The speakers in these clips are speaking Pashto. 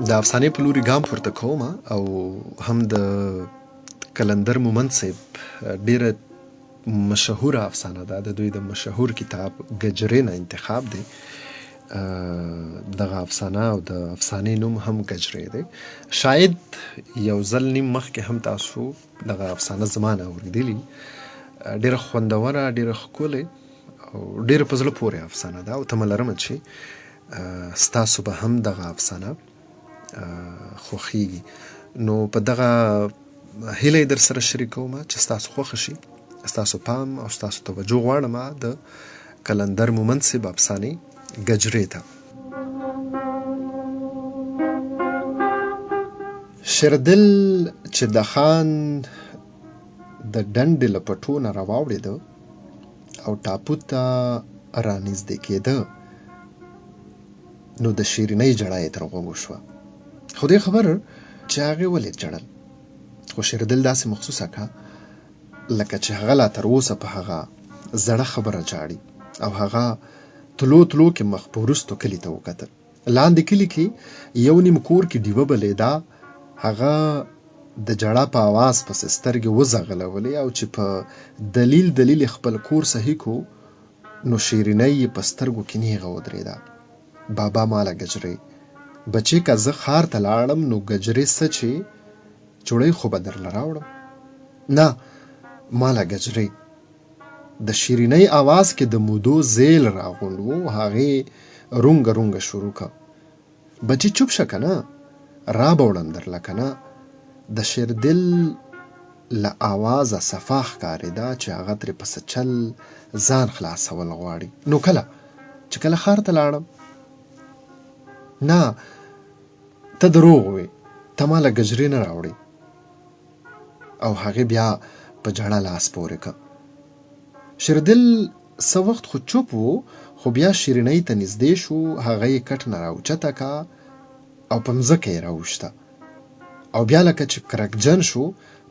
د افسانې په لوري ګام پورته کوم او هم د قلندر مومند صاحب ډیره مشهوره افسانه ده. د دوی د مشهور کتاب ګجرې نه انتخاب دی. دغه افسانه او د افسانې نوم هم ګجرې دی. شاید یو ځل نیم مخکې هم تاسو دغه افسانه زما نه اورېدلي. ډیره خوندوره، ډیره ښکلې او ډیره په زړه پورې افسانه ده او تمه لرم چې ستاسو به هم دغه افسانه خوښیږي. نو په دغه هیله در سره شریکوم چې ستاسو خوښه شي. ستاسو پام او ستاسو توجه غواړم د قلندر مومند صاحب افسانې ګجرې ته. شېردل چې د خان د ډنډې له پټو نه راواوړېده او ټاپو ته رانږدې کېده، نو د شیرینۍ ژړا یې تر غوږو شوه. خو دې خبر چې هغې ولې ژړل، خو شېردل داسې محسوسه کړه لکه چې هغه لا تر اوسه په هغه زړه خبره ژاړي. او هغه تلو تلو کې مخ په وروستو کلي ته وکتل. لاندې کلي کې یو نیم کور کې ډیوه بلېده. هغه د ژړا په آواز پسې سترګې وځغلولې او چې په دلیل دلیل خپل کور صحیح کو، نو شیرینۍ یې په سترګو کې نیغه ودرېده. بابا ماله ګجرې، بچې که زه ښار ته لاړم نو ګجرې څه چې چوړۍ خو به درله راوړم. نه ماله ګجرې. د شیرینۍ آواز کې د مودو زیل راغونډ و. هغې رونګه رونګه شروع کړه. بچې چوپ شه که نه، را به وړم درله که نه. د شېردل له آوازه صفا ښکارېده چې هغه ترې په څه چل ځان خلاصول غواړي. نو کله چې کله ښار ته لاړم. نه ته دروغ وې، ته ماله ګجرې نه راوړې. او هغې بیا په ژړا لاس پورې کړ. شېردل څه وخت خو چوپ و، خو بیا شیرینۍ ته نږدې شو. هغه یې کټ نه راوچته کړه او په مځکه یې راوشته. او بیا لکه چې کرکجن شو،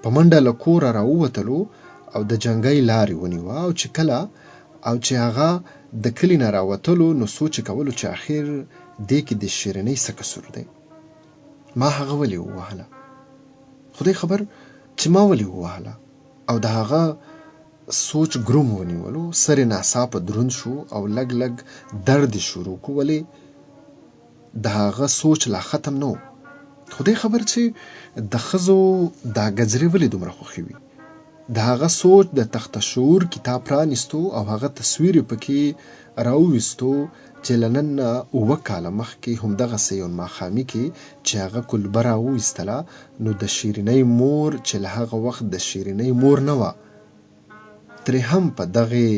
په منډه له کوره راووتلو او د جنګۍ لارې ونیوه. او چې هغه د کلي نه راوتلو، نو سوچ یې کولو چې اخر دې کې د شیرینۍ څه قصور دی، ما هغه ولې ووهله. خدای خبر چې ما ولې ووهله. او د هغه سوچ ګروم ونیولو. سر یې ناڅاپه دروند شو او لږ لږ درد یې شروع کو. ولې د هغه سوچ لا ختم نه و. خدای خبر چې د ښځو دا ګجرې ولې دومره خوښې وي. د هغه سوچ د تخت شعور کتاب پرانیستو او هغه تصویر یې پکې راوویستو چې له نن نه 7 کاله مخکې همدغسې یو ماښامي کې چې هغه کلبه راوویستله، نو د شیرینۍ مور چې له هغه وخت د شیرینۍ مور نه وه، ترې هم په دغې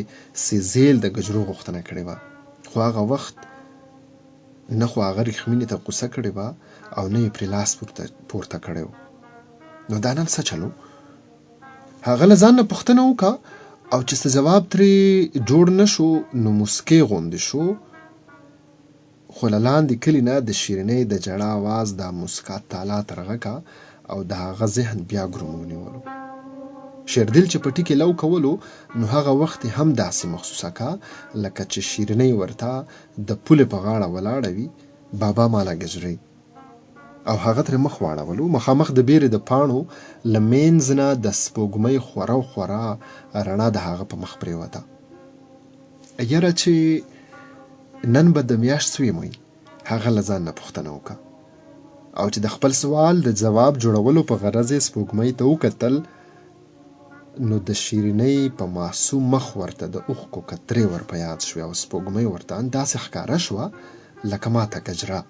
سیزیل د ګجرو غوښتنه کړې وه. خو هغه وخت نه خو هغه ریښمینې ته غوسه کړې وه او نه یې پرې لاس پورته کړی و. نو دا نن څه چلو؟ هغه له ځان نه پوښتنه وکړه او چې څه جواب ترې جوړ نه شو، نو موسکۍ غوندې شو. خو له لاندې کلي نه د شیرینۍ د ژړا آواز دا موسکا تالا ترغه کړه او د هغه ذهن بیا ګروم ونیولو. شېردل چې په ټکي لو کولو، نو هغه وخت هم داسې محسوسه کړه لکه چې شیرینۍ ورته د پولې په غاړه ولاړه وي. بابا ماله ګجرې. او هغه ترې مخ واړولو. مخامخ د بیرې د پاڼو له منځ نه د سپوږمۍ خوره خوره رڼا د هغه په مخ پرېوته. یاره چې نن به د میاشت سویم وي. هغه له ځان نه پوښتنه وکړه او چې د خپل سوال د ځواب جوړولو په غرض یې سپوږمۍ ته وکتل، نو د شیرینۍ په معصوم مخ ورته د اوښکو قطرې ور په یاد شوې او سپوږمۍ ورته داسې ښکاره شوه لکه ماته ګجره.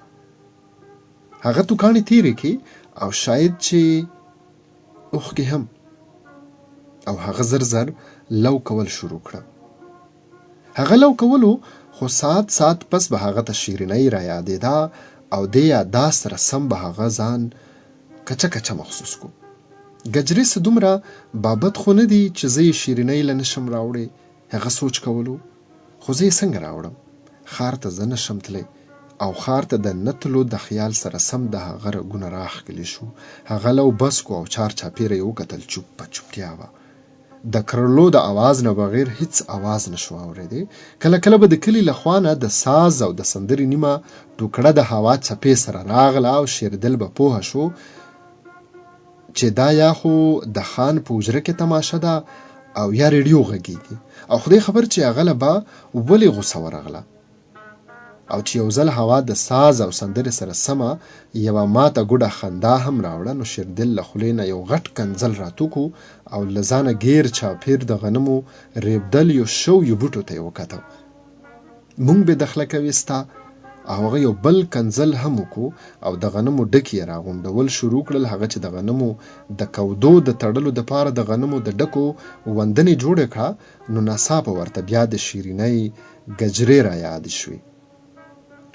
هغه توکاڼې تیرې کړې او شاید چې اوښکې هم. او هغه زر زر لو کول شروع کړه. هغه لو کولو، خو ساعت پس به هغه ته شیرینۍ را یادېده او دې یاداست سره سم به هغه ځان کچه کچه محسوس کو. ګجرې څه دومره بابت خو نه دي چې زه یې شیرینۍ له نشم راوړی. هغه سوچ کولو، خو زه یې څنګه راوړم؟ ښار ته زه نشم تلی. او ښار ته د نه تلو د خیال سره سم د هغه رګونه راښکلي شو. هغه لو بس کو او چار چاپېره یې وکتل. چوپ په چوپتیا وه. د کرلو د आवाज نه بغیر هیڅ आवाज نشو اورېدی. کله کله به د کلي له خوا نه د ساز او د سندرې نیمه ټوکړه د هوا څپې سره راغله او شېردل به پوه شو چې دا یا خو د خان په حجره کې تماشه ده او یا ریډیو غږیږي، او خدای خبر چې هغه له به ولې غوسه ورغله، او چې یو ځل هوا د ساز او سندرې سره سمه یوه ماته ګوډه خندا هم راوړه، نو شېردل له خولې نه یو غټ کنځل راتوکو او له ځانه ګیر چاپیر د غنمو ریبدل یو شویو بوټو ته یې وکتل. مونږ به دخله کوي ستا، او هغه یو بل کنځل هم وکړو او د غنمو ډکې یې راغونډول شروع کړل. هغه چې د غنمو د کودو د تړلو دپاره د غنمو د ډکو وندنې جوړې کړه، نو ناڅاپه ورته بیا د شیرینۍ ګجرې را یادې شوې.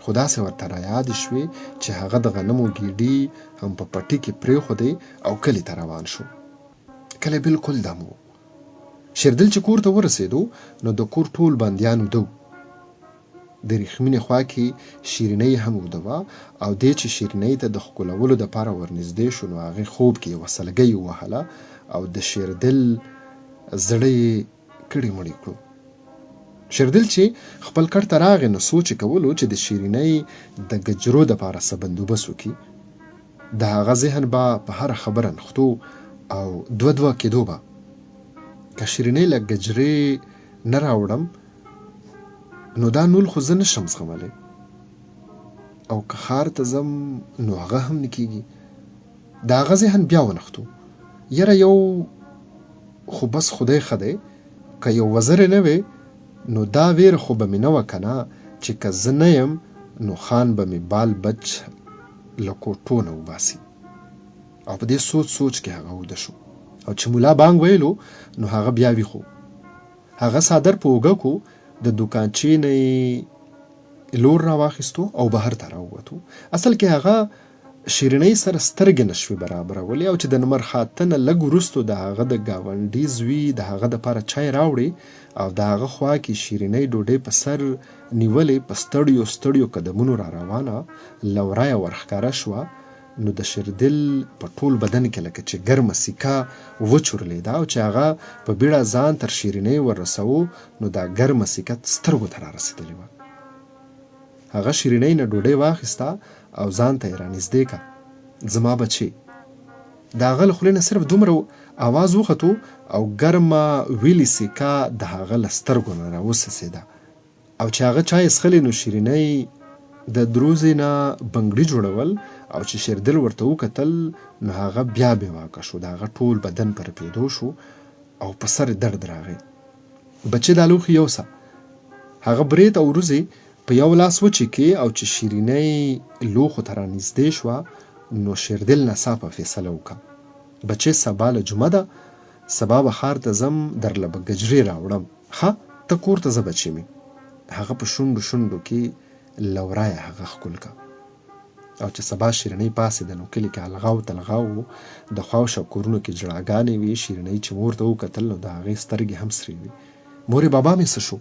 خو داسې ورته را یادې شوې چې هغه د غنمو ګیډي هم په پټي کې پرېښودې او کلي ته روان شو. کلی بلکل دم و. شېردل چې کور ته ورسېدو نو د کور ټول بندیان وده و. د ریښمینې خوا کې شیرینۍ هم وده وه، او دې چې شیرینۍ ته د ښکلولو دپاره ورنږدې شو نو هغې خوب کې یوه سلګۍ ووهله او د شېردل زړه یې کړي مړي کړو. شېردل چې خپل کټ ته راغی نو سوچ یې کولو چې د شیرینۍ د ګجرو دپاره څه بندوبست وکړي. د هغه ذهن به په هره خبره نښتو او دوه کېدو به که شیرینۍ له ګجرې نه راوړم نو دا نول خو زه نشم زغملی، او که ښار ته ځم نو هغه هم نه کېږي. د هغه ذهن بیا ونښتو، یره یو خو بس خدای ښه دی، که یو وزرې نه وې نو دا ویره خو به مې نه وه که نه چې که زه نه یم نو خان به مې بال بچ له کوټو نه وباسي. او په دې سوچ کې هغه وده شو، او چې ملا بانګ ویلو نو هغه بیا ویښو. هغه څادر په اوږه کو، د دوکانچې نه یې لور را واخیستو او بهر ته راووتو. اصل کې هغه شیرینۍ سره سترګې نشوې برابرولې، او چې د نمر خاته نه لږ وروستو د هغه د ګاونډي زوی د هغه دپاره چای راوړې او د هغه خوا کې شیرینۍ ډوډۍ په سر نیولې په ستړیو قدمونو را روانه لورایه ورښکاره شوه. نو د شېردل په ټول بدن کې لکه چې ګرمه سیکه وچورلېده، او چې هغه په بیړه ځان تر شیرینۍ ورسوو نو دا ګرمه سیکه سترګو ته را رسېدلې وه. هغه شیرینۍ نه ډوډۍ واخیسته او ځان ته یې رانږدې کړه. زما بچې. د هغه له خولې نه صرف دومره آواز وختو او ګرمه ویلې سیکه د هغه له سترګو نه راوڅڅېده، او چې هغه چای څښلې نو شیرینۍ د دروزې نه بنګړي جوړول، او چې شېردل ورته وکتل نو هغه بیا بې واکه شو. د هغه ټول بدن په رپېدو شو او په سر درد راغی. بچې دا لوښي یوسه. هغه برېت او وروځې په یو لاس وچیکې، او چې شیرینۍ لوښو ته رانږدې شوه نو شېردل ناڅاپه فیصله وکړه. بچې سبا له جمعه ده، سبا به ښار ته ځم، درله به ګجرې راوړم. ښه ته کور ته ځه بچې مې. هغه په شونډو کې لورایه هغه ښکل کړه. او چې سبا شیرینۍ پاڅېده نو کلي کې الغاو تلغاو، د خوا او شا کورونو کې ژړاګانې وې. شیرینۍ چې مور ته وکتل نو د هغې سترګې هم سرې وې. مورې بابا مې څه شو؟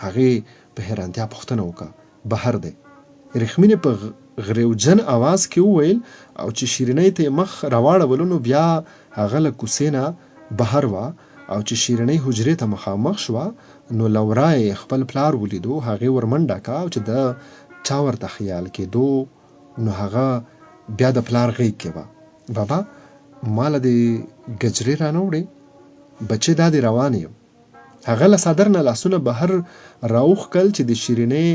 هغې په حیرانتیا پوښتنه وکړه. بهر دی. ریښمینې په غریوجن آواز کې وویل، او چې شیرینۍ ته یې مخ راواړولو نو بیا هغه له کوڅې نه بهر وه، او چې شیرینۍ حجرې ته مخامخ شوه نو لورایه خپل پلار ولیدو. هغې ورمنډه کړه، او چې د چا ورته خیال کېدو نو هغه بیا د پلار غېږ کې وه. بابا ماله دې ګجرې رانه وړې؟ بچې دا دې روان یم. هغه له څادر نه لاسونه بهر راوښکل چې د شیرینۍ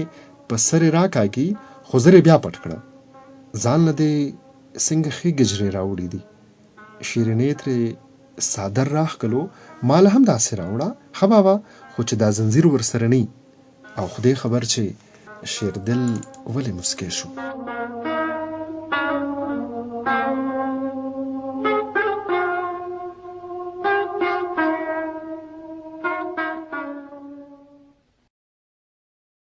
په سر یې راکاږي، خو زر یې بیا پټ کړه. ځان نه دې څنګه ښې ګجرې راوړې دي؟ شیرینۍ ترې څادر راښکلو. ماله هم داسې راوړه. ښه بابا، خو چې دا زنځیر ورسره نه وي. او خدای خبر چې شېردل ولې مسکی شو.